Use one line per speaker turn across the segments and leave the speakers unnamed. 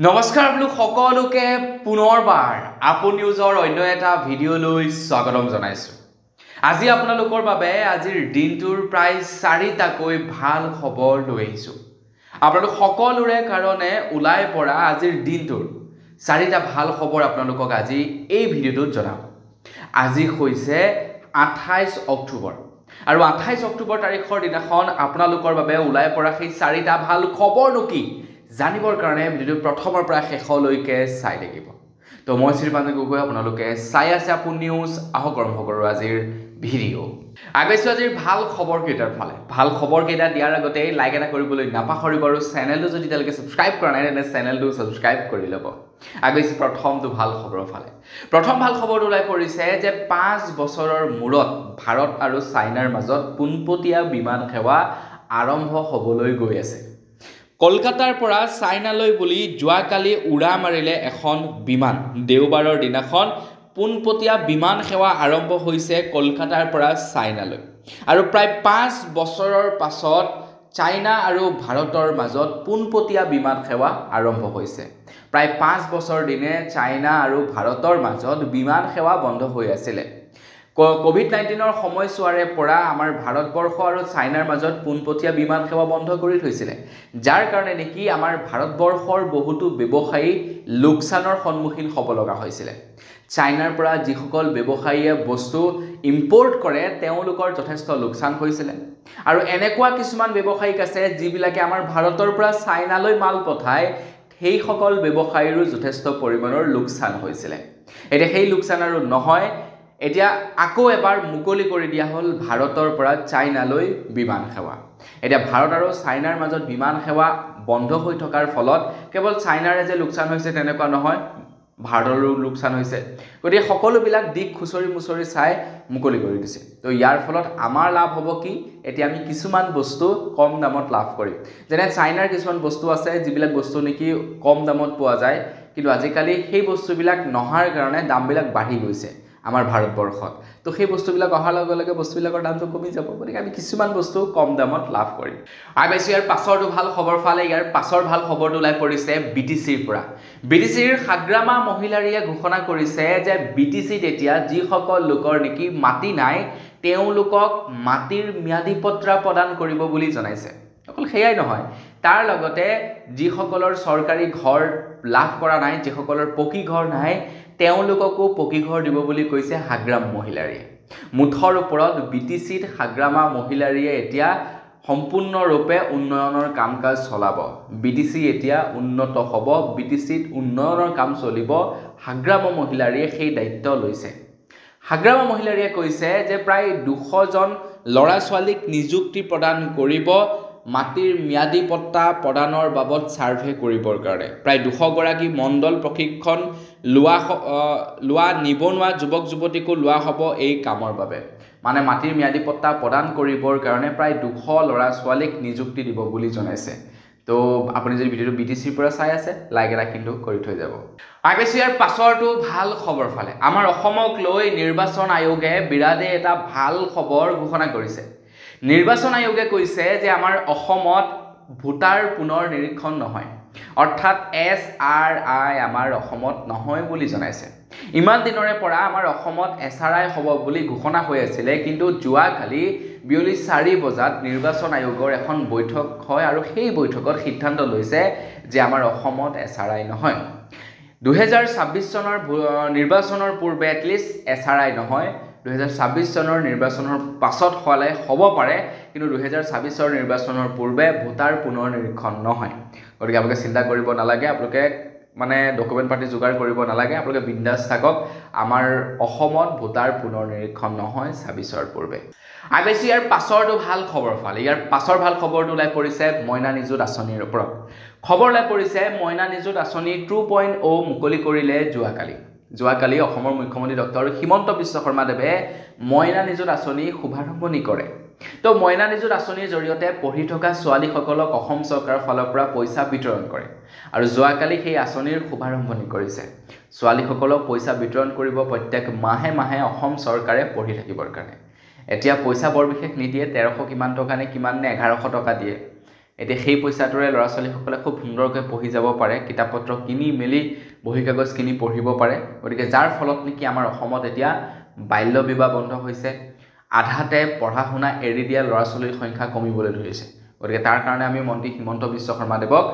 নমস্কাৰ আপোনালোক সকলোকে পুনৰবাৰ আপন নিউজৰ অন্য এটা ভিডিঅ'লৈ স্বাগতম জনাইছোঁ। আজি আপোনালোকৰ বাবে আজিৰ দিনটোৰ প্ৰায় 4টাকৈ ভাল খবৰ লৈ আহিছোঁ। আপোনালোক সকলোৰে কাৰণে ওলাই পৰা আজিৰ দিনটোৰ 4টা ভাল খবৰ আপোনালোকক আজি এই ভিডিঅ'টোত জনাম। আজি হৈছে 28 অক্টোবৰ আৰু 28 অক্টোবৰ তাৰিখৰ দিনাখন আপোনালোকৰ বাবে ওলাই পৰা সেই 4টা ভাল খবৰনো কি জানিবৰ কাৰণে ভিডিঅ'টো প্ৰথমৰ পৰা শেষলৈকে চাই থাকিব। তো মই শ্ৰীপাঞ্জন গগৈ, আপোনালোকে চাই আছে আপোন নিউজ। আহক আৰম্ভ কৰোঁ আজিৰ ভিডিঅ'। আগবাইছোঁ আজিৰ ভাল খবৰকেইটাৰ ফালে। ভাল খবৰকেইটা দিয়াৰ আগতে লাইক এটা কৰিবলৈ নাপাহৰিব আৰু চেনেলটো যদি এতিয়ালৈকে ছাবস্ক্ৰাইব কৰা নাই তেন্তে চেনেলটো ছাবস্ক্ৰাইব কৰি ল'ব। আগবাইছোঁ প্ৰথমটো ভাল খবৰৰ ফালে। প্ৰথম ভাল খবৰটো ওলাই পৰিছে যে 5 বছৰৰ মূৰত ভাৰত আৰু চাইনাৰ মাজত পোনপটীয়া বিমান সেৱা আৰম্ভ হ'বলৈ গৈ আছে। কলকাতাৰ পৰা চাইনালৈ বুলি যোৱাকালি উৰা মাৰিলে এখন বিমান। দেওবাৰৰ দিনাখন পোনপটীয়া বিমান সেৱা আৰম্ভ হৈছে কলকাতাৰ পৰা চাইনালৈ। আৰু প্ৰায় 5 বছৰৰ পাছত চাইনা আৰু ভাৰতৰ মাজত পোনপটীয়া বিমান সেৱা আৰম্ভ হৈছে। প্ৰায় 5 বছৰ দিনে চাইনা আৰু ভাৰতৰ মাজত বিমান সেৱা বন্ধ হৈ আছিলে। কোভিড-19ৰ সময়ছোৱাৰে পৰা আমাৰ ভাৰতবৰ্ষ আৰু চাইনাৰ মাজত পোনপটীয়া বিমান সেৱা বন্ধ কৰি থৈছিলে, যাৰ কাৰণে নেকি আমাৰ ভাৰতবৰ্ষৰ বহুতো ব্যৱসায়ী লোকচানৰ সন্মুখীন হ'ব লগা হৈছিলে। চাইনাৰ পৰা যিসকল ব্যৱসায়ীয়ে বস্তু ইম্পৰ্ট কৰে তেওঁলোকৰ যথেষ্ট লোকচান হৈছিলে। আৰু এনেকুৱা কিছুমান ব্যৱসায়িক আছে যিবিলাকে আমাৰ ভাৰতৰ পৰা চাইনালৈ মাল পঠায়, সেইসকল ব্যৱসায়ীৰো যথেষ্ট পৰিমাণৰ লোকচান হৈছিলে। এতিয়া সেই লোকচান আৰু নহয়, এতিয়া আকৌ এবাৰ মুকলি কৰি দিয়া হ'ল ভাৰতৰ পৰা চাইনালৈ বিমান সেৱা। এতিয়া ভাৰত আৰু চাইনাৰ মাজত বিমান সেৱা বন্ধ হৈ থকাৰ ফলত কেৱল চাইনাৰে যে লোকচান হৈছে তেনেকুৱা নহয়, ভাৰতৰো লোকচান হৈছে। গতিকে সকলোবিলাক দিশ খুচৰি মুচৰি চাই মুকলি কৰি দিছে। তো ইয়াৰ ফলত আমাৰ লাভ হ'ব কি, এতিয়া আমি কিছুমান বস্তু কম দামত লাভ কৰিম। যেনে চাইনাৰ কিছুমান বস্তু আছে যিবিলাক বস্তু নেকি কম দামত পোৱা যায়, কিন্তু আজিকালি সেই বস্তুবিলাক নহাৰ কাৰণে দামবিলাক বাঢ়ি গৈছে আমাৰ ভাৰতবৰ্ষত। তো সেই বস্তুবিলাক অহাৰ লগে লগে বস্তুবিলাকৰ দামটো কমি যাব। গতিকে আমি কিছুমান বস্তু কম দামত লাভ কৰিম। আগবাইছোঁ ইয়াৰ পাছৰটো ভাল খবৰ ফালে। ইয়াৰ পাছৰ ভাল খবৰটো ওলাই পৰিছে BTCৰ পৰা। BTCৰ সাগ্ৰামা মহিলাৰীয়ে ঘোষণা কৰিছে যে BTCত এতিয়া যিসকল লোকৰ নেকি মাটি নাই তেওঁলোকক মাটিৰ ম্যাদী পত্ৰা প্ৰদান কৰিব বুলি জনাইছে। অকল সেয়াই নহয়, তাৰ লগতে যিসকলৰ চৰকাৰী ঘৰ লাভ কৰা নাই, যিসকলৰ পকী ঘৰ নাই, তেওঁলোককো পকী ঘৰ দিব বুলি কৈছে সাগ্ৰাম মহিলাৰীয়ে। মুঠৰ ওপৰত BTCত সাগ্ৰামা মহিলাৰীয়ে এতিয়া সম্পূৰ্ণৰূপে উন্নয়নৰ কাম কাজ চলাব। BTC এতিয়া উন্নত হ'ব, BTCত উন্নয়নৰ কাম চলিব। সাগ্ৰামা মহিলাৰীয়ে সেই দায়িত্ব লৈছে। সাগ্ৰামা মহিলাৰীয়ে কৈছে যে প্ৰায় 200জন ল'ৰা ছোৱালীক নিযুক্তি প্ৰদান কৰিব মাটিৰ ম্যাদী পট্টা প্ৰদানৰ বাবদ ছাৰ্ভে কৰিবৰ কাৰণে। প্ৰায় 200গৰাকী মণ্ডল প্ৰশিক্ষণ লোৱা নিবনুৱা যুৱক যুৱতীকো লোৱা হ'ব এই কামৰ বাবে। মানে মাটিৰ ম্যাদী পট্টা প্ৰদান কৰিবৰ কাৰণে প্ৰায় 200 ল'ৰা ছোৱালীক নিযুক্তি দিব বুলি জনাইছে। তো আপুনি যদি ভিডিঅ'টো BTCৰ পৰা চাই আছে, লাইক এটা কিন্তু কৰি থৈ যাব। আগবাইছোঁ ইয়াৰ পাছৰটো ভাল খবৰ ফালে। আমাৰ অসমক লৈ নিৰ্বাচন আয়োগে বিৰাটে এটা ভাল খবৰ ঘোষণা কৰিছে। নিৰ্বাচন আয়োগে কৈছে যে আমাৰ অসমত ভোটাৰ পুনৰ নিৰীক্ষণ নহয়, অৰ্থাৎ SRI আমাৰ অসমত নহয় বুলি জনাইছে। ইমান দিনৰে পৰা আমাৰ অসমত SRI হ'ব বুলি ঘোষণা হৈ আছিলে, কিন্তু যোৱাকালি বিয়লি 4 বজাত নিৰ্বাচন আয়োগৰ এখন বৈঠক হয় আৰু সেই বৈঠকত সিদ্ধান্ত লৈছে যে আমাৰ অসমত SRI নহয়। 2026 চনৰ নিৰ্বাচনৰ পূৰ্বে এটলিষ্ট SRI নহয়। 2026 চনৰ নিৰ্বাচনৰ পাছত হ'লে হ'ব পাৰে, কিন্তু 2026 নিৰ্বাচনৰ পূৰ্বে ভোটাৰ পুনৰ নিৰীক্ষণ নহয়। গতিকে আপোনালোকে চিন্তা কৰিব নালাগে, আপোনালোকে মানে ডকুমেণ্ট পাতি যোগাৰ কৰিব নালাগে, আপোনালোকে বিন্দাছ থাকক। আমাৰ অসমত ভোটাৰ পুনৰ নিৰীক্ষণ নহয় 26ৰ পূৰ্বে। আগবাইছোঁ ইয়াৰ পাছৰটো ভাল খবৰ ফালে। ইয়াৰ পাছৰ ভাল খবৰটো ওলাই পৰিছে মইনা নিযুত আঁচনিৰ ওপৰত। খবৰ ওলাই পৰিছে মইনা নিযুত আঁচনি 2.0 মুকলি কৰিলে যোৱাকালি অসমৰ মুখ্যমন্ত্ৰী ডক্টৰ হিমন্ত বিশ্ব শৰ্মাদেৱে মইনা নিযুত আঁচনি শুভাৰম্ভণি কৰে। তো মইনা নিযুত আঁচনিৰ জৰিয়তে পঢ়ি থকা ছোৱালীসকলক অসম চৰকাৰৰ ফালৰ পৰা পইচা বিতৰণ কৰে আৰু যোৱাকালি সেই আঁচনিৰ শুভাৰম্ভণি কৰিছে। ছোৱালীসকলক পইচা বিতৰণ কৰিব প্ৰত্যেক মাহে মাহে অসম চৰকাৰে পঢ়ি থাকিবৰ কাৰণে। এতিয়া পইচা বৰ বিশেষ নিদিয়ে, 1300 কিমান টকা নে কিমান নে 1100 টকা দিয়ে। এতিয়া সেই পইচাটোৰে ল'ৰা ছোৱালীসকলে খুব সুন্দৰকৈ পঢ়ি যাব পাৰে, কিতাপ পত্ৰ কিনি মেলি বহী কাগজ কিনি পঢ়িব পাৰে। গতিকে যাৰ ফলত নেকি আমাৰ অসমত এতিয়া বাল্য বিবাহ বন্ধ হৈছে, আধাতে পঢ়া শুনা এৰি দিয়া ল'ৰা ছোৱালীৰ সংখ্যা কমিবলৈ ধৰিছে। গতিকে তাৰ কাৰণে আমি মন্ত্ৰী হিমন্ত বিশ্ব শৰ্মাদেৱক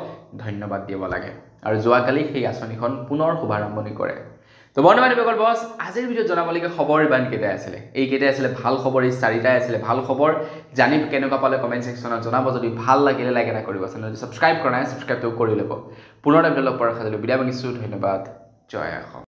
ধন্যবাদ দিব লাগে। আৰু যোৱাকালি সেই আঁচনিখন পুনৰ শুভাৰম্ভণি কৰে। তো বন্ধু-বান্ধৱীসকল, বছ আজিৰ ভিডিঅ'ত জনাবলগীয়া খবৰ ইমানকেইটাই আছিলে। এইকেইটাই আছিলে ভাল খবৰ, এই চাৰিটাই আছিলে ভাল খবৰ। জানি কেনেকুৱা পালে কমেণ্ট ছেকশ্যনত জনাব। যদি ভাল লাগিলে লাইক এটা কৰিব, চেনেলটো ছাবস্ক্ৰাইব কৰা নাই ছাবস্ক্ৰাইবটো কৰি ল'ব। পুনৰ এটা ভিডিঅ' লগ পোৱাৰ আশা কৰিলোঁ। বিদায় মাগিছোঁ। ধন্যবাদ। জয় অসম।